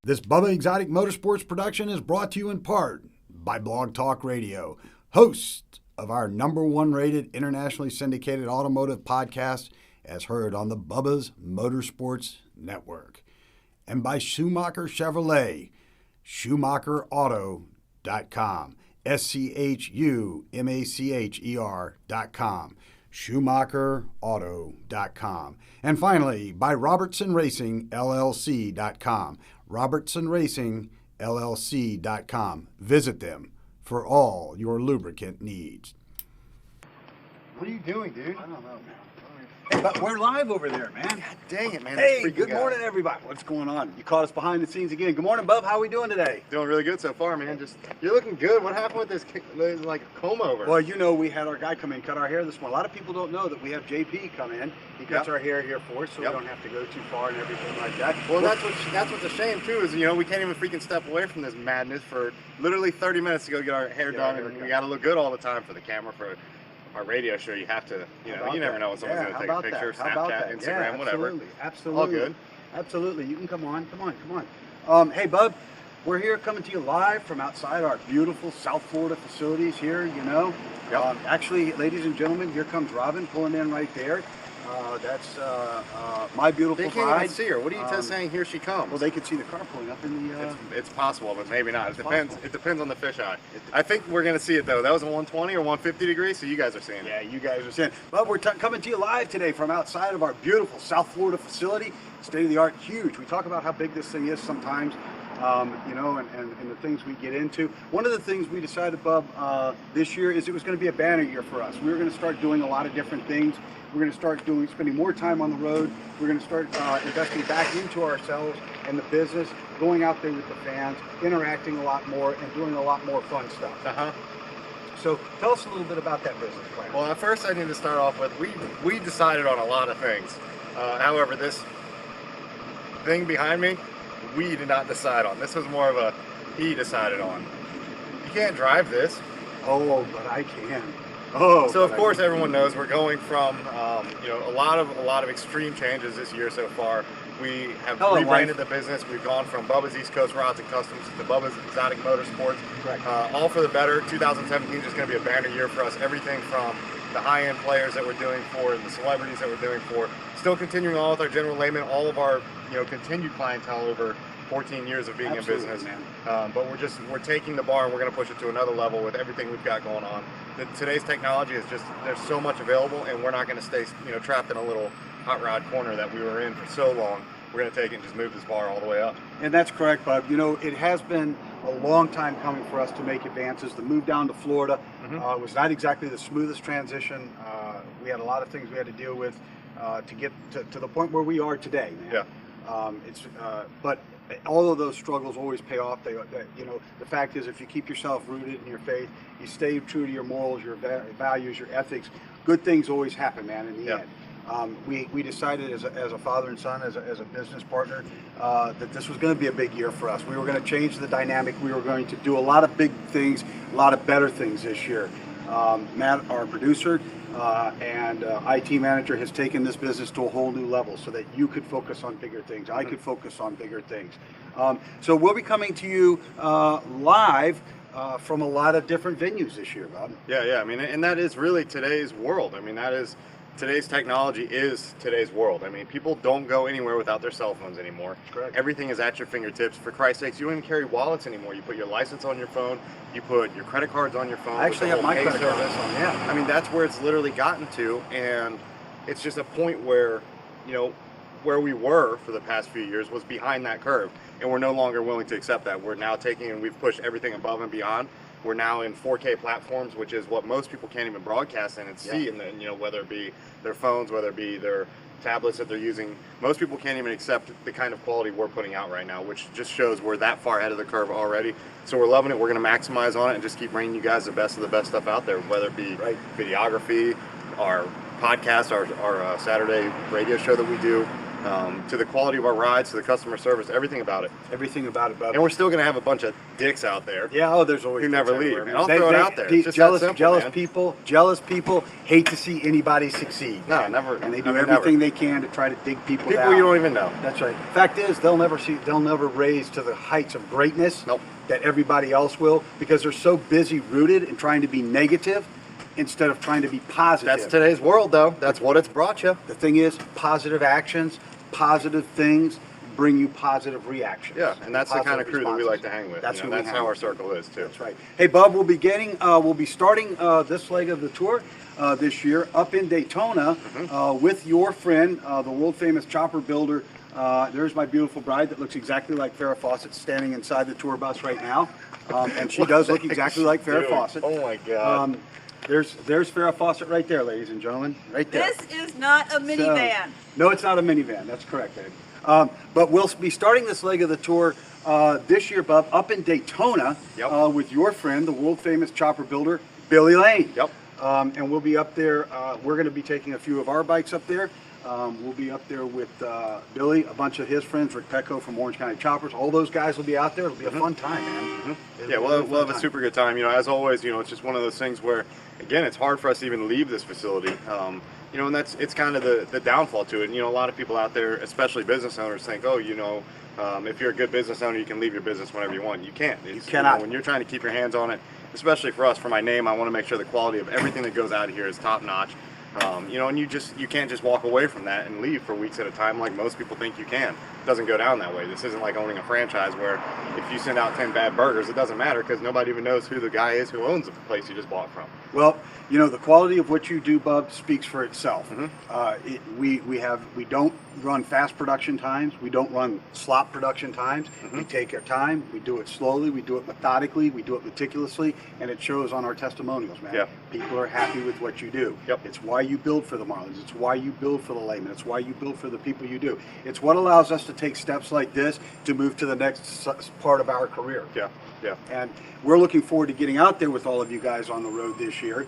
This Bubba Exotic Motorsports production is brought to you in part by Blog Talk Radio, host of our #1 rated internationally syndicated automotive podcast as heard on the Bubba's Motorsports Network, and by Schumacher Chevrolet, SchumacherAuto.com, Schumacher.com, SchumacherAuto.com, and finally by Robertson Racing LLC.com, RobertsonRacingLLC.com. Visit them for all your lubricant needs. What are you doing, dude? I don't know, man. Hey, but we're live over there, man. God dang it, man. Hey, good morning, everybody. What's going on? You caught us behind the scenes again. Good morning, Bub. How are we doing today? Doing really good so far, man. You're looking good. What happened with this? There's like a comb over. Well, you know, we had our guy come in, cut our hair this morning. A lot of people don't know that we have JP come in. He cuts our hair here for us, so we don't have to go too far and everything like that. Well, that's what's a shame too, is we can't even freaking step away from this madness for literally 30 minutes to go get our hair done, and we got to look good all the time for the camera for our radio show. You have to, you never know when someone's going to take a picture, Snapchat, Instagram, whatever. Absolutely. All good. Absolutely. You can come on. Hey, Bub, we're here coming to you live from outside our beautiful South Florida facilities here, Yep. Actually, ladies and gentlemen, here comes Robin pulling in right there. That's my beautiful bride. They can't even see her. What are you just saying? Here she comes. Well, they could see the car pulling up in the... It's possible, but maybe not. It depends. It depends on the fisheye. I think we're going to see it, though. That was a 120 or 150 degrees, so you guys are seeing it. Yeah, you guys are seeing it. But we're coming to you live today from outside of our beautiful South Florida facility. State-of-the-art, huge. We talk about how big this thing is sometimes, and the things we get into. One of the things we decided, Bub, this year is it was going to be a banner year for us. We were going to start doing a lot of different things. We're going to start spending more time on the road. We're going to start investing back into ourselves and the business, going out there with the fans, interacting a lot more, and doing a lot more fun stuff. So tell us a little bit about that business plan. Well, at first I need to start off with, we decided on a lot of things. However, this thing behind me, we did not decide on. This was more of a he decided on. You can't drive this. Oh, but I can. So of course everyone knows we're going from a lot of extreme changes this year so far. We have rebranded the business. We've gone from Bubba's East Coast Rods and Customs to Bubba's Exotic Motorsports. All for the better. 2017 is just going to be a banner year for us. Everything from the high-end players that we're doing for and the celebrities that we're doing for. Still continuing on with our general layman, all of our continued clientele over 14 years of being in business, but we're taking the bar and we're going to push it to another level with everything we've got going on. Today's technology is just, there's so much available, and we're not going to stay trapped in a little hot rod corner that we were in for so long. We're going to take it and just move this bar all the way up. And that's correct, Bub. It has been a long time coming for us to make advances. The move down to Florida was not exactly the smoothest transition. We had a lot of things we had to deal with to get to the point where we are today, man. But all of those struggles always pay off. The fact is, if you keep yourself rooted in your faith, you stay true to your morals, your values, your ethics, good things always happen, man, in the end. We decided as a father and son, as a business partner, that this was going to be a big year for us. We were going to change the dynamic. We were going to do a lot of big things, a lot of better things this year. Matt, our producer, and IT manager, has taken this business to a whole new level so that you could focus on bigger things. I could focus on bigger things. So we'll be coming to you live from a lot of different venues this year, Bob. Yeah. I mean, and that is really today's world. I mean, today's technology is today's world. I mean, people don't go anywhere without their cell phones anymore. Correct. Everything is at your fingertips. For Christ's sakes, you don't even carry wallets anymore. You put your license on your phone. You put your credit cards on your phone. I actually have my credit card on, I mean, that's where it's literally gotten to, and it's just a point where, where we were for the past few years was behind that curve, and we're no longer willing to accept that. We're now and we've pushed everything above and beyond. We're now in 4K platforms, which is what most people can't even broadcast in and see, and then whether it be their phones, whether it be their tablets that they're using, most people can't even accept the kind of quality we're putting out right now, which just shows we're that far ahead of the curve already. So we're loving it. We're going to maximize on it and just keep bringing you guys the best of the best stuff out there, whether it be videography, our podcast, our Saturday radio show that we do. to the quality of our rides, to the customer service, everything about it. Everything about it, Bubba. And we're still going to have a bunch of dicks out there. Yeah, oh, there's always who dicks never leave. everywhere, And I'll throw it out there. It's just jealous, that simple, jealous man. jealous people hate to see anybody succeed. No, never. And they do I mean, everything never. they can to try to dig people down. People you don't even know. That's right. Fact is, they'll never raise to the heights of greatness Nope. that everybody else will, because they're so busy rooted in trying to be negative instead of trying to be positive. That's today's world, though. That's what it's brought you. The thing is, positive actions, positive things bring you positive reactions. Yeah, and that's the kind of Positive crew that we responses. like to hang with. That's You know, who we that's hang how our with. circle is, too. That's right. Hey, Bub, we'll be starting this leg of the tour this year up in Daytona with your friend, the world famous chopper builder. There's my beautiful bride that looks exactly like Farrah Fawcett standing inside the tour bus right now, and she does look exactly like Farrah Dude, Fawcett. Oh my God. There's Farrah Fawcett right there, ladies and gentlemen, right there. This is not a minivan. No, it's not a minivan. That's correct, Dave. But we'll be starting this leg of the tour this year, Bub, up in Daytona with your friend, the world famous chopper builder, Billy Lane. Yep. And we'll be up there. We're going to be taking a few of our bikes up there. We'll be up there with Billy, a bunch of his friends, Rick Pecco from Orange County Choppers. All those guys will be out there. It'll be a fun time, man. Yeah, we'll have a super good time. You know, as always, you know, it's just one of those things where, again, it's hard for us to even leave this facility. You know, and it's kind of the downfall to it. And, you know, a lot of people out there, especially business owners, think, oh, you know, if you're a good business owner, you can leave your business whenever you want. You can't. You cannot. You know, when you're trying to keep your hands on it, especially for us, for my name, I want to make sure the quality of everything that goes out of here is top notch. You know, and you can't just walk away from that and leave for weeks at a time like most people think you can. It doesn't go down that way. This isn't like owning a franchise where if you send out 10 bad burgers, it doesn't matter because nobody even knows who the guy is who owns the place you just bought from. Well, you know, the quality of what you do, Bub, speaks for itself. We don't run fast production times. We don't run slop production times. We take our time. We do it slowly. We do it methodically. We do it meticulously, and it shows on our testimonials, man. Yep. People are happy with what you do. Yep. It's why you build for the Marlins. It's why you build for the laymen. It's why you build for the people you do. It's what allows us to take steps like this to move to the next part of our career. Yeah, yeah. And we're looking forward to getting out there with all of you guys on the road this year.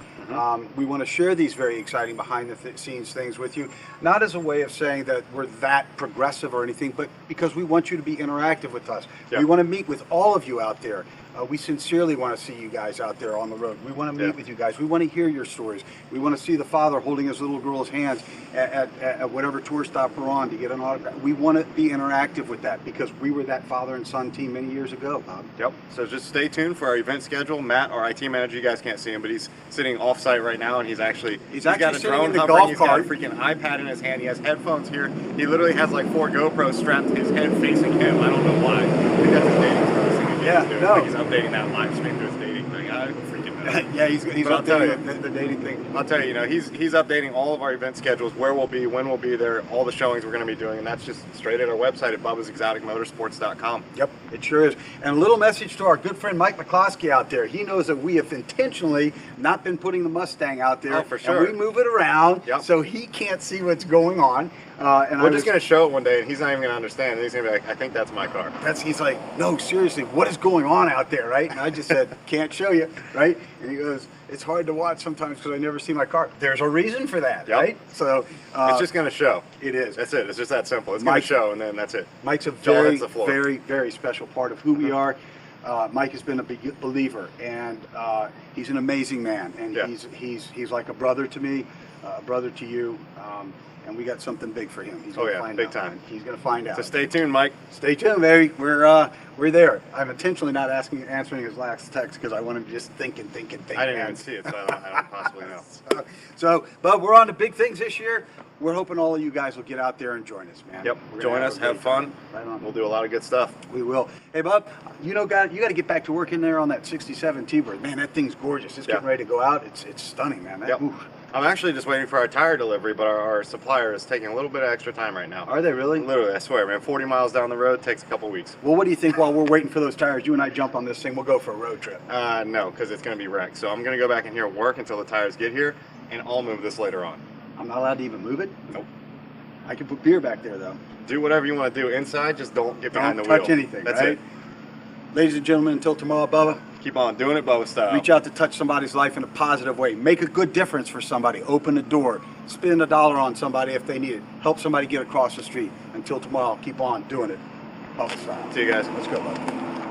We want to share these very exciting behind the scenes things with you, not as a way of saying that we're that progressive or anything, but because we want you to be interactive with us. Yeah. We want to meet with all of you out there. We sincerely want to see you guys out there on the road. We want to meet with you guys. We want to hear your stories. We want to see the father holding his little girl's hands at whatever tour stop we're on to get an autograph. We want to be interactive with that because we were that father and son team many years ago, Bob. Yep. So just stay tuned for our event schedule. Matt, our IT manager, you guys can't see him, but he's sitting off-site right now, and he's got a sitting drone in the hovering. golf He's got a cart. freaking iPad in his hand. He has headphones here. He literally has like 4 GoPros strapped to his head facing him. I don't know why. I think that's his dating thing. Yeah, He's doing. no. I think he's updating that live stream to his dating thing. I freaking know. Yeah, he's But I'll tell updating the dating thing. I'll tell you, you know, he's updating all of our event schedules, where we'll be, when we'll be there, all the showings we're going to be doing, and that's just straight at our website at bubbasexoticmotorsports.com. Yep, it sure is. And a little message to our good friend Mike McCloskey out there. He knows that we have intentionally not been putting the Mustang out there. Oh, for sure. And we move it around so he can't see what's going on. And We're just going to show it one day, and he's not even going to understand. And he's going to be like, I think that's my car. He's like, no, seriously, what is going on out there, right? And I just said, can't show you, right? And he goes, it's hard to watch sometimes because I never see my car. There's a reason for that, right? So it's just going to show. It is. That's it. It's just that simple. It's going to show, and then that's it. Mike's a Jaw very, hits the floor. very, very special part of who we are. Mike has been a big believer, and he's an amazing man. And he's like a brother to me, a brother to you. And we got something big for him. He's gonna find big out, time. man. He's gonna find out. So stay tuned, Mike. Stay tuned, baby. We're there. I'm intentionally not answering his last text because I want him to just thinking. I didn't even see it, so I don't possibly know. So, but we're on to big things this year. We're hoping all of you guys will get out there and join us, man. Yep. We're gonna Join us, a have great fun. time. Right on. We'll do a lot of good stuff. We will. Hey, Bub, you got to get back to work in there on that 67 T-Bird. Man, that thing's gorgeous. It's getting ready to go out. It's stunning, man. Oof. I'm actually just waiting for our tire delivery, but our supplier is taking a little bit of extra time right now. Are they really? Literally, I swear, man. 40 miles down the road takes a couple weeks. Well, what do you think while we're waiting for those tires? You and I jump on this thing. We'll go for a road trip. No, because it's going to be wrecked. So I'm going to go back in here and work until the tires get here, and I'll move this later on. I'm not allowed to even move it? Nope. I can put beer back there, though. Do whatever you want to do inside. Just don't get behind the wheel. Don't touch anything, That's right? it. Ladies and gentlemen, until tomorrow, Bubba. Keep on doing it, Bubba style. Reach out to touch somebody's life in a positive way. Make a good difference for somebody. Open a door. spend $1 on somebody if they need it. Help somebody get across the street. Until tomorrow, keep on doing it. Bubba style. See you guys. Let's go, bud.